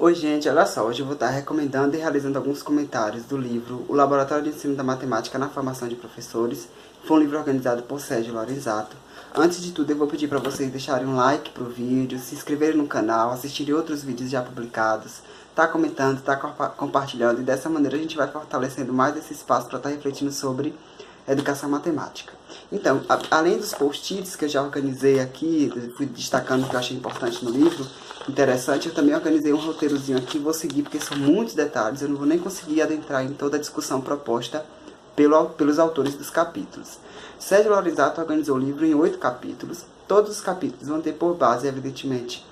Oi gente, olha só, hoje eu vou estar recomendando e realizando alguns comentários do livro O Laboratório de Ensino da Matemática na Formação de Professores. Foi um livro organizado por Sérgio Lorenzato. Antes de tudo, eu vou pedir para vocês deixarem um like pro vídeo, se inscreverem no canal, assistirem outros vídeos já publicados, tá comentando, tá compartilhando, e dessa maneira a gente vai fortalecendo mais esse espaço para estar refletindo sobre educação matemática. Então, além dos post-its que eu já organizei aqui, fui destacando o que eu achei importante no livro, interessante, eu também organizei um roteirozinho aqui, vou seguir porque são muitos detalhes, eu não vou nem conseguir adentrar em toda a discussão proposta pelos autores dos capítulos. Sérgio Lorenzato organizou o livro em 8 capítulos, todos os capítulos vão ter por base, evidentemente,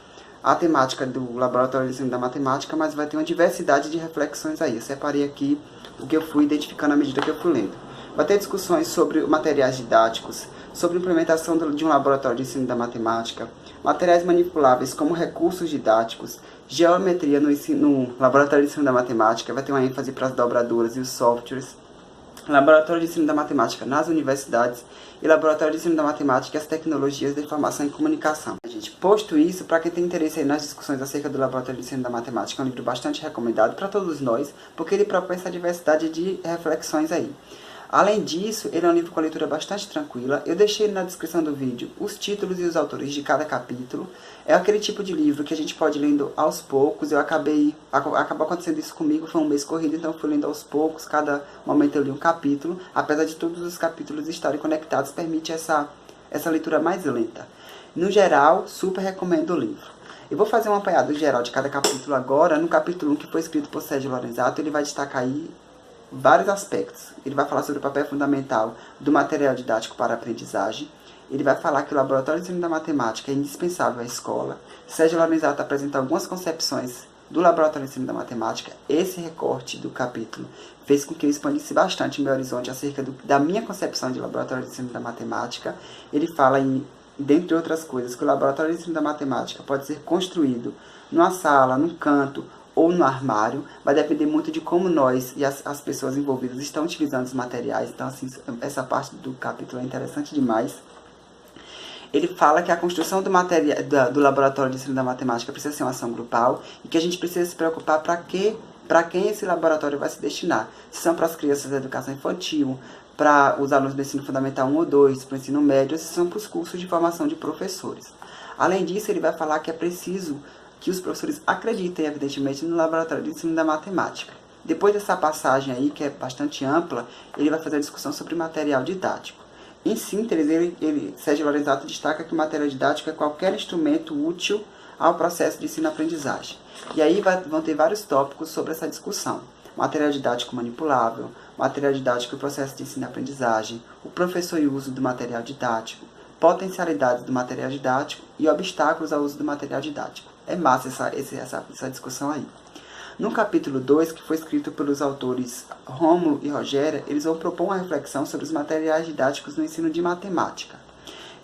a temática do Laboratório de Ensino da Matemática, mas vai ter uma diversidade de reflexões aí. Eu separei aqui o que eu fui identificando à medida que eu fui lendo. Vai ter discussões sobre materiais didáticos, sobre a implementação de um laboratório de ensino da matemática, materiais manipuláveis como recursos didáticos, geometria no laboratório de ensino da matemática, vai ter uma ênfase para as dobradoras e os softwares, laboratório de ensino da matemática nas universidades e laboratório de ensino da matemática e as tecnologias de informação e comunicação. Gente, posto isso, para quem tem interesse aí nas discussões acerca do laboratório de ensino da matemática, é um livro bastante recomendado para todos nós, porque ele propõe essa diversidade de reflexões aí. Além disso, ele é um livro com a leitura bastante tranquila. Eu deixei na descrição do vídeo os títulos e os autores de cada capítulo. É aquele tipo de livro que a gente pode ir lendo aos poucos. Acabou acontecendo isso comigo, foi um mês corrido, então eu fui lendo aos poucos. Cada momento eu li um capítulo. Apesar de todos os capítulos estarem conectados, permite essa leitura mais lenta. No geral, super recomendo o livro. Eu vou fazer um apanhado geral de cada capítulo agora. No capítulo 1, que foi escrito por Sérgio Lorenzato, ele vai destacar aí vários aspectos. Ele vai falar sobre o papel fundamental do material didático para a aprendizagem. Ele vai falar que o Laboratório de Ensino da Matemática é indispensável à escola. Sérgio Lorenzato apresenta algumas concepções do Laboratório de Ensino da Matemática. Esse recorte do capítulo fez com que eu expandisse bastante o meu horizonte acerca da minha concepção de Laboratório de Ensino da Matemática. Ele fala, dentre outras coisas, que o Laboratório de Ensino da Matemática pode ser construído numa sala, num canto, ou no armário, vai depender muito de como nós e as pessoas envolvidas estão utilizando os materiais. Então, assim, essa parte do capítulo é interessante demais. Ele fala que a construção do Laboratório de Ensino da Matemática precisa ser uma ação grupal e que a gente precisa se preocupar para quem esse laboratório vai se destinar. Se são para as crianças da educação infantil, para os alunos do ensino fundamental 1 ou 2, para o ensino médio, ou se são para os cursos de formação de professores. Além disso, ele vai falar que é preciso que os professores acreditem, evidentemente, no Laboratório de Ensino da Matemática. Depois dessa passagem aí, que é bastante ampla, ele vai fazer a discussão sobre material didático. Em síntese, Sérgio Lorenzato destaca que o material didático é qualquer instrumento útil ao processo de ensino-aprendizagem. E aí vão ter vários tópicos sobre essa discussão. Material didático manipulável, material didático e processo de ensino-aprendizagem, o professor e o uso do material didático, potencialidades do material didático e obstáculos ao uso do material didático. É massa essa discussão aí. No capítulo 2, que foi escrito pelos autores Rômulo e Rogéria, eles vão propor uma reflexão sobre os materiais didáticos no ensino de matemática.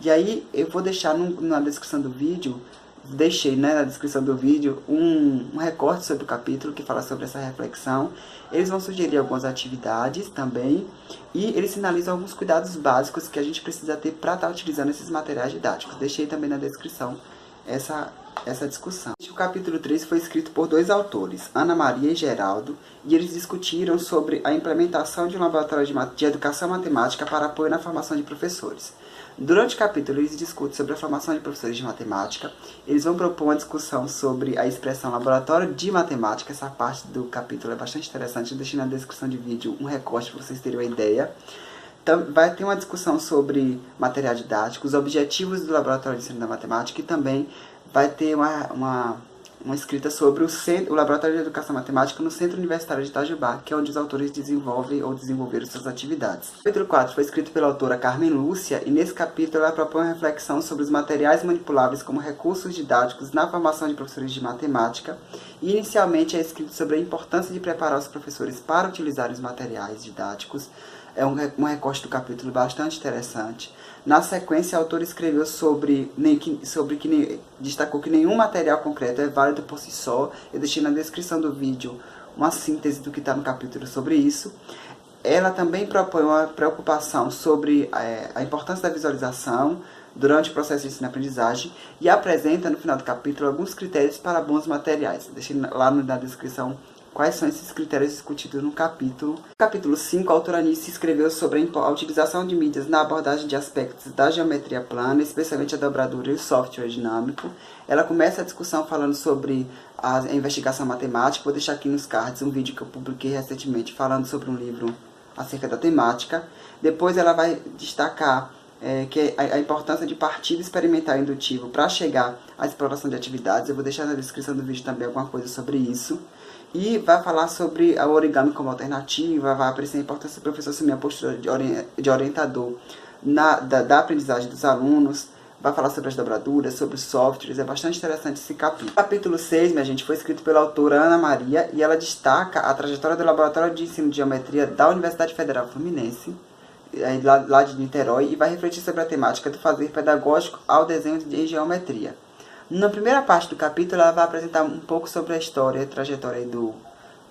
E aí eu vou deixar na descrição do vídeo, na descrição do vídeo um recorte sobre o capítulo que fala sobre essa reflexão. Eles vão sugerir algumas atividades também e eles sinalizam alguns cuidados básicos que a gente precisa ter para estar utilizando esses materiais didáticos. Deixei também na descrição essa discussão. O capítulo 3 foi escrito por 2 autores, Ana Maria e Geraldo, e eles discutiram sobre a implementação de um laboratório de educação matemática para apoio na formação de professores. Durante o capítulo, eles discutem sobre a formação de professores de matemática. Eles vão propor uma discussão sobre a expressão laboratório de matemática. Essa parte do capítulo é bastante interessante. Eu deixei na descrição de vídeo um recorte para vocês terem uma ideia. Então, vai ter uma discussão sobre material didático, os objetivos do Laboratório de Ensino da Matemática e também vai ter uma escrita sobre o Laboratório de Educação Matemática no Centro Universitário de Itajubá, que é onde os autores desenvolvem ou desenvolveram suas atividades. O capítulo 4 foi escrito pela autora Carmen Lúcia e nesse capítulo ela propõe uma reflexão sobre os materiais manipuláveis como recursos didáticos na formação de professores de matemática e inicialmente é escrito sobre a importância de preparar os professores para utilizar os materiais didáticos. É um recorte do capítulo bastante interessante. Na sequência, a autora escreveu destacou que nenhum material concreto é válido por si só. Eu deixei na descrição do vídeo uma síntese do que está no capítulo sobre isso. Ela também propõe uma preocupação sobre a importância da visualização durante o processo de ensino-aprendizagem e apresenta no final do capítulo alguns critérios para bons materiais. Deixei lá na descrição quais são esses critérios discutidos no capítulo. No capítulo 5, a autora Anice escreveu sobre a utilização de mídias na abordagem de aspectos da geometria plana, especialmente a dobradura e o software dinâmico. Ela começa a discussão falando sobre a investigação matemática. Vou deixar aqui nos cards um vídeo que eu publiquei recentemente falando sobre um livro acerca da temática. Depois ela vai destacar que a importância de partido experimental e indutivo para chegar à exploração de atividades. Eu vou deixar na descrição do vídeo também alguma coisa sobre isso. E vai falar sobre o origami como alternativa, vai apreciar a importância do professor assumir a postura de orientador da aprendizagem dos alunos, vai falar sobre as dobraduras, sobre os softwares. É bastante interessante esse capítulo. O capítulo 6, minha gente, foi escrito pela autora Ana Maria e ela destaca a trajetória do Laboratório de Ensino de Geometria da Universidade Federal Fluminense, lá de Niterói, e vai refletir sobre a temática do fazer pedagógico ao desenho de geometria. Na primeira parte do capítulo, ela vai apresentar um pouco sobre a história e a trajetória do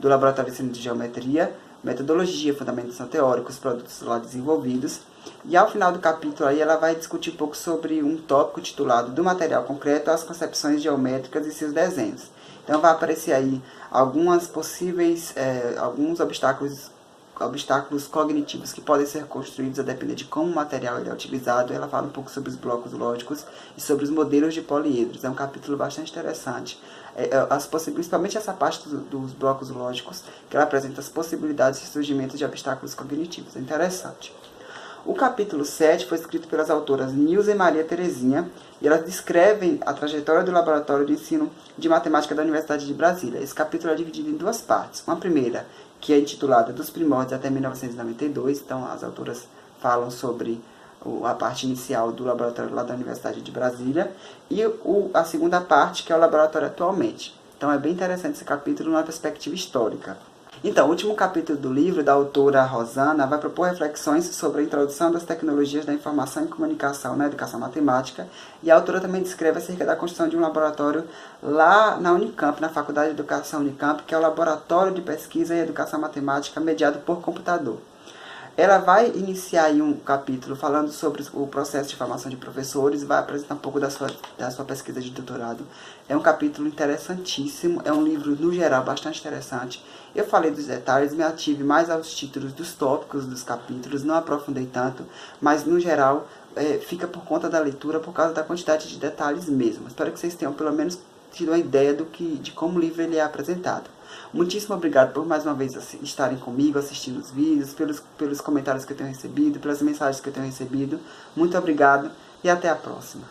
Laboratório de Ensino de Geometria, metodologia, fundamentação teórica, os produtos lá desenvolvidos. E ao final do capítulo, aí, ela vai discutir um pouco sobre um tópico titulado Do Material Concreto às Concepções Geométricas e seus Desenhos. Então vai aparecer aí alguns obstáculos cognitivos que podem ser construídos a depender de como o material ele é utilizado. Ela fala um pouco sobre os blocos lógicos e sobre os modelos de poliedros. É um capítulo bastante interessante, principalmente essa parte dos blocos lógicos, que ela apresenta as possibilidades de surgimento de obstáculos cognitivos. É interessante. O capítulo 7 foi escrito pelas autoras Nilza e Maria Terezinha, e elas descrevem a trajetória do Laboratório de Ensino de Matemática da Universidade de Brasília. Esse capítulo é dividido em duas partes. Uma primeira, que é intitulada Dos Primórdios até 1992, então as autoras falam sobre a parte inicial do laboratório lá da Universidade de Brasília, e a segunda parte, que é o laboratório atualmente. Então é bem interessante esse capítulo numa perspectiva histórica. Então, o último capítulo do livro, da autora Rosana, vai propor reflexões sobre a introdução das tecnologias da informação e comunicação na educação matemática, e a autora também descreve acerca da construção de um laboratório lá na Unicamp, na Faculdade de Educação Unicamp, que é o Laboratório de Pesquisa em Educação Matemática mediado por computador. Ela vai iniciar aí um capítulo falando sobre o processo de formação de professores, vai apresentar um pouco da sua pesquisa de doutorado. É um capítulo interessantíssimo, é um livro, no geral, bastante interessante. Eu falei dos detalhes, me ative mais aos títulos dos tópicos dos capítulos, não aprofundei tanto, mas, no geral, fica por conta da leitura, por causa da quantidade de detalhes mesmo. Espero que vocês tenham, pelo menos, tido uma ideia de como o livro ele é apresentado. Muitíssimo obrigado por mais uma vez estarem comigo, assistindo os vídeos, pelos comentários que eu tenho recebido, pelas mensagens que eu tenho recebido. Muito obrigado e até a próxima.